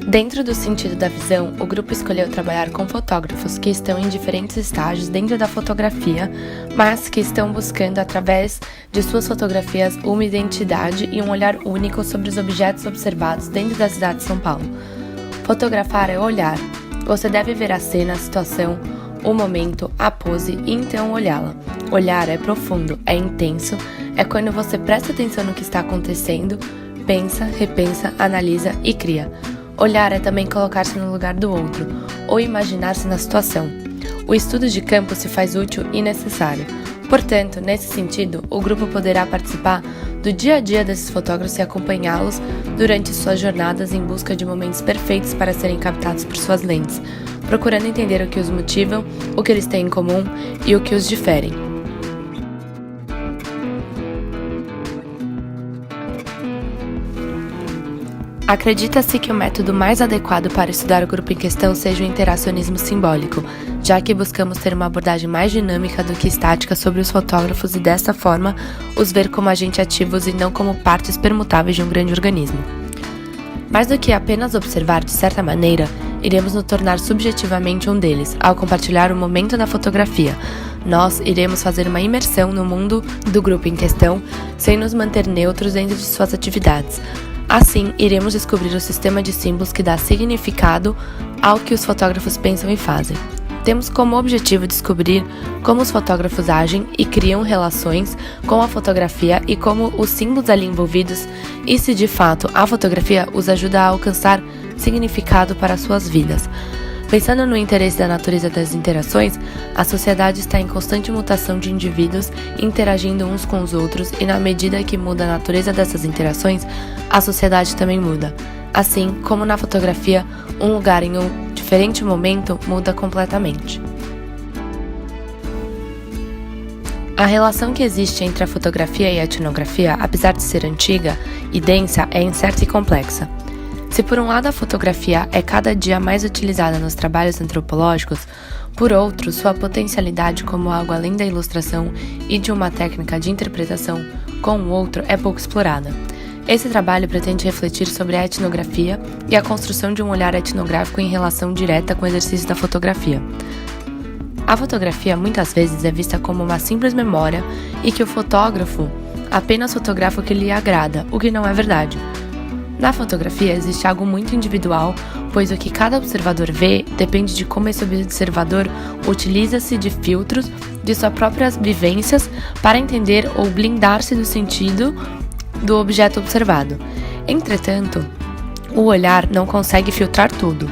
Dentro do sentido da visão, o grupo escolheu trabalhar com fotógrafos que estão em diferentes estágios dentro da fotografia, mas que estão buscando, através de suas fotografias, uma identidade e um olhar único sobre os objetos observados dentro da cidade de São Paulo. Fotografar é olhar. Você deve ver a cena, a situação, o momento, a pose e então olhá-la. Olhar é profundo, é intenso, é quando você presta atenção no que está acontecendo, pensa, repensa, analisa e cria. Olhar é também colocar-se no lugar do outro, ou imaginar-se na situação. O estudo de campo se faz útil e necessário. Portanto, nesse sentido, o grupo poderá participar do dia a dia desses fotógrafos e acompanhá-los durante suas jornadas em busca de momentos perfeitos para serem captados por suas lentes, procurando entender o que os motivam, o que eles têm em comum e o que os diferem. Acredita-se que o método mais adequado para estudar o grupo em questão seja o interacionismo simbólico, já que buscamos ter uma abordagem mais dinâmica do que estática sobre os fotógrafos e, desta forma, os ver como agentes ativos e não como partes permutáveis de um grande organismo. Mais do que apenas observar de certa maneira, iremos nos tornar subjetivamente um deles, ao compartilhar o momento da fotografia. Nós iremos fazer uma imersão no mundo do grupo em questão, sem nos manter neutros dentro de suas atividades. Assim, iremos descobrir o sistema de símbolos que dá significado ao que os fotógrafos pensam e fazem. Temos como objetivo descobrir como os fotógrafos agem e criam relações com a fotografia e como os símbolos ali envolvidos e se de fato a fotografia os ajuda a alcançar significado para suas vidas. Pensando no interesse da natureza das interações, a sociedade está em constante mutação de indivíduos interagindo uns com os outros e na medida que muda a natureza dessas interações, a sociedade também muda. Assim, como na fotografia, um lugar em um diferente momento muda completamente. A relação que existe entre a fotografia e a etnografia, apesar de ser antiga e densa, é incerta e complexa. Se por um lado a fotografia é cada dia mais utilizada nos trabalhos antropológicos, por outro, sua potencialidade como algo além da ilustração e de uma técnica de interpretação com o outro é pouco explorada. Esse trabalho pretende refletir sobre a etnografia e a construção de um olhar etnográfico em relação direta com o exercício da fotografia. A fotografia muitas vezes é vista como uma simples memória e que o fotógrafo apenas fotografa o que lhe agrada, o que não é verdade. Na fotografia existe algo muito individual, pois o que cada observador vê depende de como esse observador utiliza-se de filtros de suas próprias vivências para entender ou blindar-se do sentido do objeto observado. Entretanto, o olhar não consegue filtrar tudo,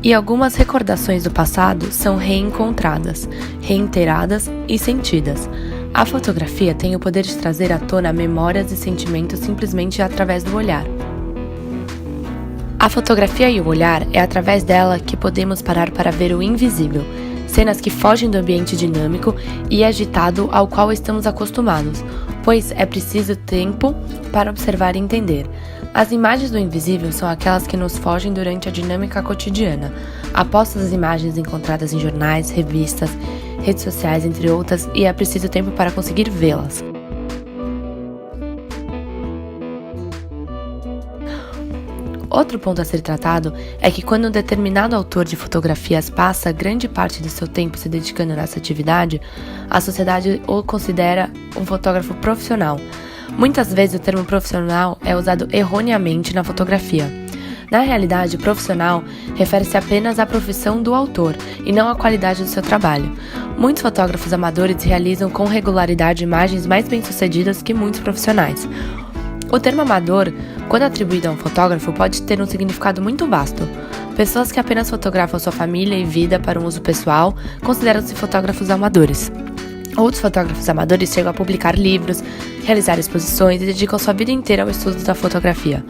e algumas recordações do passado são reencontradas, reiteradas e sentidas. A fotografia tem o poder de trazer à tona memórias e sentimentos simplesmente através do olhar. A fotografia e o olhar é através dela que podemos parar para ver o invisível, cenas que fogem do ambiente dinâmico e agitado ao qual estamos acostumados, pois é preciso tempo para observar e entender. As imagens do invisível são aquelas que nos fogem durante a dinâmica cotidiana, após as imagens encontradas em jornais, revistas, redes sociais, entre outras, e é preciso tempo para conseguir vê-las. Outro ponto a ser tratado é que quando um determinado autor de fotografias passa grande parte do seu tempo se dedicando nessa atividade, a sociedade o considera um fotógrafo profissional. Muitas vezes o termo profissional é usado erroneamente na fotografia. Na realidade, profissional refere-se apenas à profissão do autor e não à qualidade do seu trabalho. Muitos fotógrafos amadores realizam com regularidade imagens mais bem-sucedidas que muitos profissionais. O termo amador, quando atribuído a um fotógrafo, pode ter um significado muito vasto. Pessoas que apenas fotografam sua família e vida para um uso pessoal consideram-se fotógrafos amadores. Outros fotógrafos amadores chegam a publicar livros, realizar exposições e dedicam sua vida inteira ao estudo da fotografia.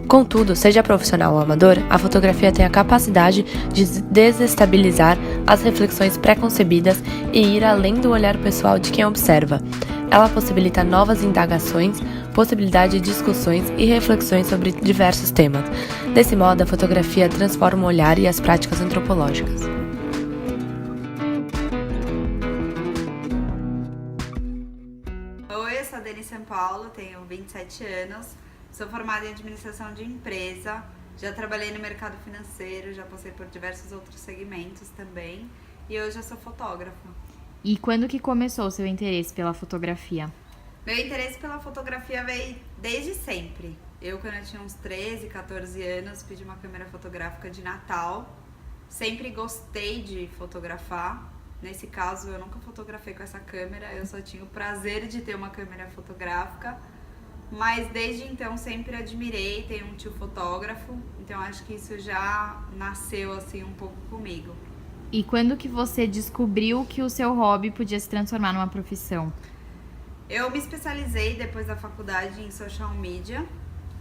Contudo, seja profissional ou amador, a fotografia tem a capacidade de desestabilizar as reflexões pré-concebidas e ir além do olhar pessoal de quem observa. Ela possibilita novas indagações, possibilidade de discussões e reflexões sobre diversos temas. Desse modo, a fotografia transforma o olhar e as práticas antropológicas. Oi, eu sou a Dani São Paulo, tenho 27 anos, sou formada em administração de empresa, Já trabalhei no mercado financeiro, já passei por diversos outros segmentos também. E hoje eu sou fotógrafa. E quando que começou o seu interesse pela fotografia? Meu interesse pela fotografia veio desde sempre. Quando eu tinha uns 13, 14 anos, pedi uma câmera fotográfica de Natal. Sempre gostei de fotografar. Nesse caso, eu nunca fotografei com essa câmera, eu só tinha o prazer de ter uma câmera fotográfica. Mas desde então sempre admirei, tenho um tio fotógrafo, então acho que isso já nasceu assim um pouco comigo. E quando que você descobriu que o seu hobby podia se transformar numa profissão? Eu me especializei depois da faculdade em social media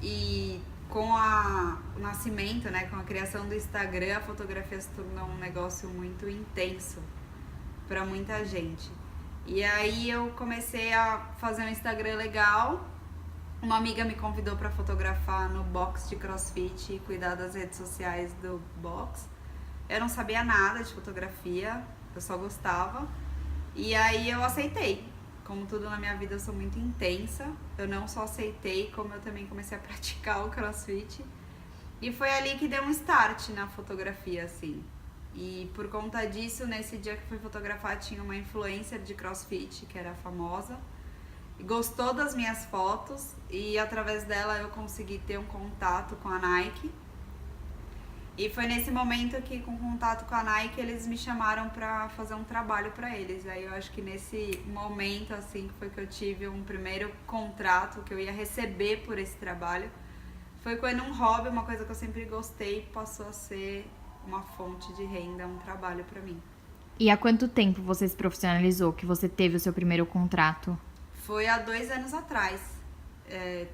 e com o nascimento, né, com a criação do Instagram, a fotografia se tornou um negócio muito intenso para muita gente. E aí eu comecei a fazer um Instagram legal. Uma amiga me convidou para fotografar no box de CrossFit e cuidar das redes sociais do box. Eu não sabia nada de fotografia, eu só gostava. E aí eu aceitei. Como tudo na minha vida, eu sou muito intensa. Eu não só aceitei, como eu também comecei a praticar o CrossFit. E foi ali que deu um start na fotografia, assim. E por conta disso, nesse dia que fui fotografar, tinha uma influencer de CrossFit, que era famosa. Gostou das minhas fotos e através dela eu consegui ter um contato com a Nike. E foi nesse momento que, com contato com a Nike, eles me chamaram para fazer um trabalho para eles. Aí eu acho que nesse momento, assim, foi que eu tive um primeiro contrato que eu ia receber por esse trabalho. Foi quando um hobby, uma coisa que eu sempre gostei, passou a ser uma fonte de renda, um trabalho para mim. E há quanto tempo você se profissionalizou, que você teve o seu primeiro contrato? Foi há 2 anos atrás.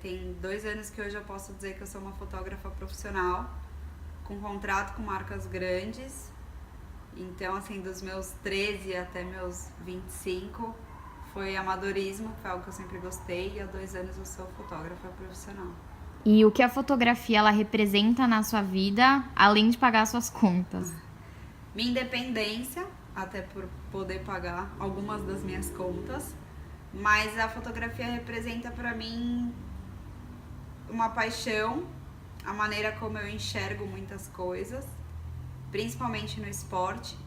Tem 2 anos que hoje eu posso dizer que eu sou uma fotógrafa profissional, com contrato com marcas grandes. Então, assim, dos meus 13 até meus 25, foi amadorismo, que foi algo que eu sempre gostei, e há 2 anos eu sou fotógrafa profissional. E o que a fotografia ela representa na sua vida, além de pagar suas contas? Minha independência, até por poder pagar algumas das minhas contas. Mas a fotografia representa para mim uma paixão, a maneira como eu enxergo muitas coisas, principalmente no esporte,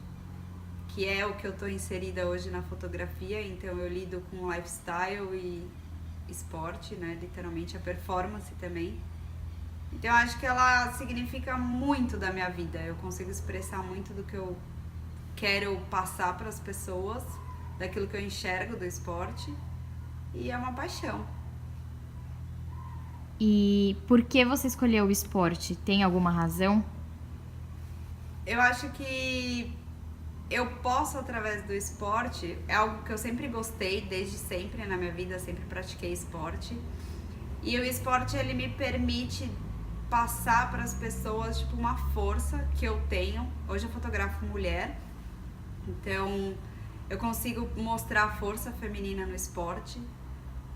que é o que eu estou inserida hoje na fotografia. Então eu lido com lifestyle e esporte, né? Literalmente a performance também. Então eu acho que ela significa muito da minha vida. Eu consigo expressar muito do que eu quero passar para as pessoas, daquilo que eu enxergo do esporte, e é uma paixão. E por que você escolheu o esporte? Tem alguma razão? Eu acho que eu posso, através do esporte, é algo que eu sempre gostei, desde sempre na minha vida, sempre pratiquei esporte, e o esporte ele me permite passar para as pessoas tipo uma força que eu tenho. Hoje eu fotografo mulher, então eu consigo mostrar a força feminina no esporte,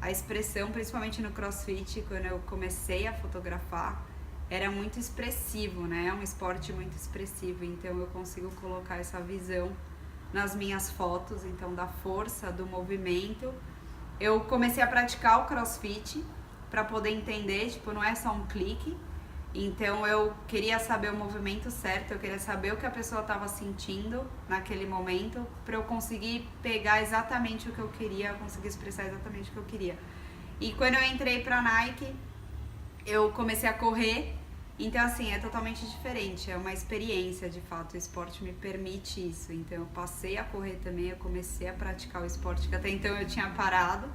a expressão, principalmente no CrossFit. Quando eu comecei a fotografar, era muito expressivo, né? É um esporte muito expressivo, então eu consigo colocar essa visão nas minhas fotos, então da força, do movimento. Eu comecei a praticar o CrossFit para poder entender, tipo, não é só um clique. Então eu queria saber o movimento certo, eu queria saber o que a pessoa estava sentindo naquele momento, para eu conseguir pegar exatamente o que eu queria, conseguir expressar exatamente o que eu queria. E quando eu entrei para a Nike, eu comecei a correr, então assim, é totalmente diferente, é uma experiência de fato, o esporte me permite isso. Então eu passei a correr também, eu comecei a praticar o esporte que até então eu tinha parado,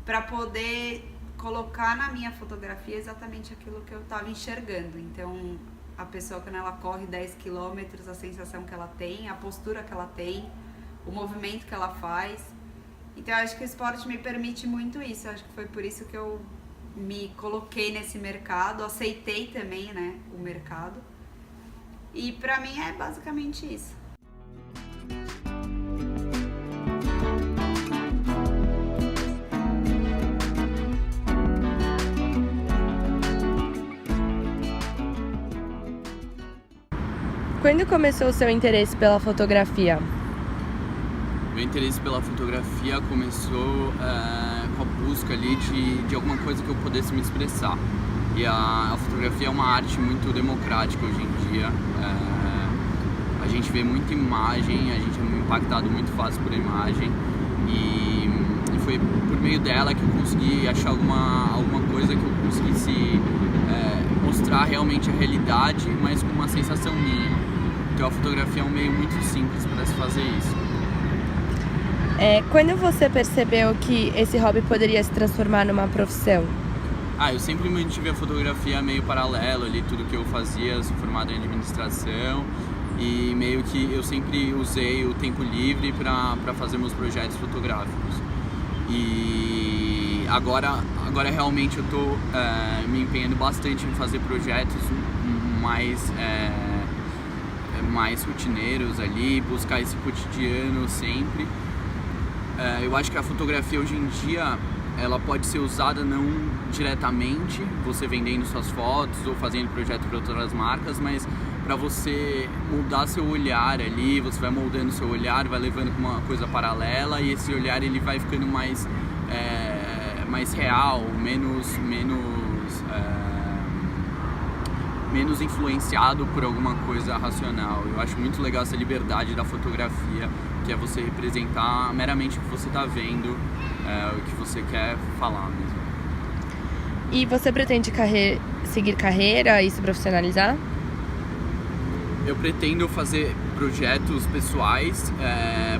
para poder colocar na minha fotografia exatamente aquilo que eu estava enxergando. Então a pessoa, quando ela corre 10 quilômetros, a sensação que ela tem, a postura que ela tem, o movimento que ela faz. Então eu acho que o esporte me permite muito isso. Eu acho que foi por isso que eu me coloquei nesse mercado, aceitei também, né, o mercado. E pra mim é basicamente isso. Quando começou o seu interesse pela fotografia? Meu interesse pela fotografia começou com a busca ali de alguma coisa que eu pudesse me expressar. E a fotografia é uma arte muito democrática hoje em dia. A gente vê muita imagem, a gente é impactado muito fácil por imagem e foi por meio dela que eu consegui achar alguma coisa que eu conseguisse mostrar realmente a realidade, mas com uma sensação minha. Então a fotografia é um meio muito simples para se fazer isso. Quando você percebeu que esse hobby poderia se transformar numa profissão? Eu sempre mantive a fotografia meio paralelo ali, tudo que eu fazia, sou formado em administração e meio que eu sempre usei o tempo livre para fazer meus projetos fotográficos. E agora realmente eu tô me empenhando bastante em fazer projetos mais rotineiros ali, buscar esse cotidiano sempre. Eu acho que a fotografia hoje em dia ela pode ser usada não diretamente, você vendendo suas fotos ou fazendo projeto para outras marcas, mas para você mudar seu olhar ali, você vai moldando seu olhar, vai levando para uma coisa paralela e esse olhar ele vai ficando mais real, menos influenciado por alguma coisa racional. Eu acho muito legal essa liberdade da fotografia, que é você representar meramente o que você está vendo, o que você quer falar mesmo. E você pretende seguir carreira e se profissionalizar? Eu pretendo fazer projetos pessoais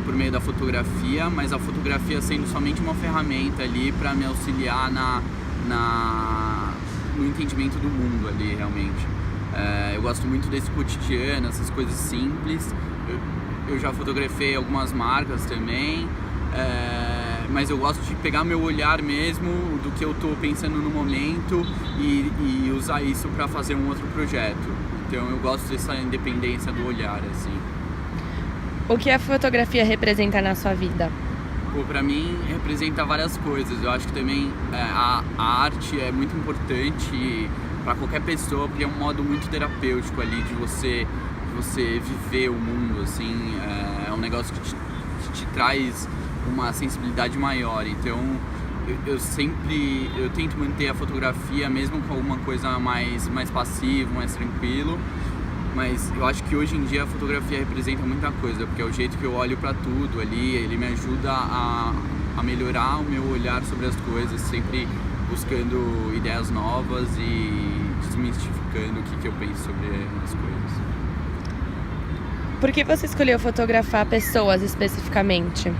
por meio da fotografia, mas a fotografia sendo somente uma ferramenta ali para me auxiliar no entendimento do mundo ali realmente. Eu gosto muito desse cotidiano, essas coisas simples. Eu já fotografei algumas marcas também, mas eu gosto de pegar meu olhar mesmo do que eu estou pensando no momento e usar isso para fazer um outro projeto. Então eu gosto dessa independência do olhar, assim. O que a fotografia representa na sua vida? Para mim representa várias coisas. Eu acho que também a arte é muito importante para qualquer pessoa, porque é um modo muito terapêutico ali de você viver o mundo, assim. É um negócio que te traz uma sensibilidade maior. Então eu tento manter a fotografia mesmo com alguma coisa mais passivo, mais tranquilo, mas eu acho que hoje em dia a fotografia representa muita coisa, porque é o jeito que eu olho para tudo ali, ele me ajuda a melhorar o meu olhar sobre as coisas, sempre buscando ideias novas e desmistificando o que eu penso sobre as coisas. Por que você escolheu fotografar pessoas especificamente?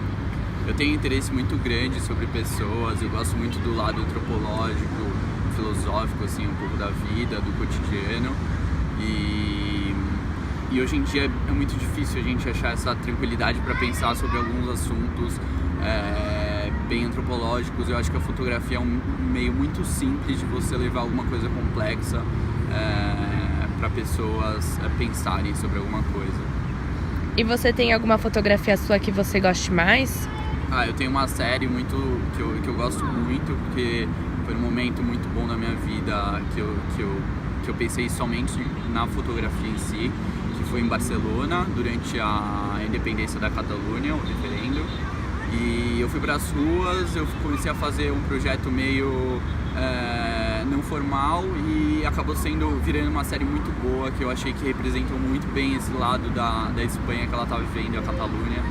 Eu tenho interesse muito grande sobre pessoas, eu gosto muito do lado antropológico, filosófico, assim, um pouco da vida, do cotidiano. E hoje em dia é muito difícil a gente achar essa tranquilidade para pensar sobre alguns assuntos bem antropológicos. Eu acho que a fotografia é um meio muito simples de você levar alguma coisa complexa para pessoas pensarem sobre alguma coisa. E você tem alguma fotografia sua que você goste mais? Eu tenho uma série que eu gosto muito, porque foi um momento muito bom na minha vida que eu pensei somente na fotografia em si, que foi em Barcelona, durante a independência da Catalunha, o referendo. E eu fui para as ruas, eu comecei a fazer um projeto meio não formal e acabou virando uma série muito boa, que eu achei que representou muito bem esse lado da Espanha que ela estava vivendo, a Catalunha,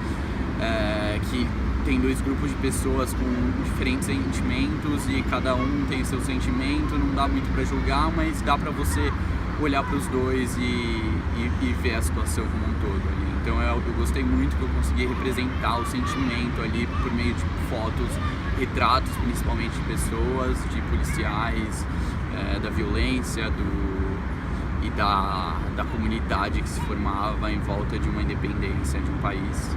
que tem dois grupos de pessoas com diferentes sentimentos e cada um tem seu sentimento, não dá muito para julgar, mas dá para você olhar para os dois e ver a situação como um todo ali. Então eu gostei muito que eu consegui representar o sentimento ali por meio de fotos, retratos principalmente de pessoas, de policiais, da violência e da comunidade que se formava em volta de uma independência de um país.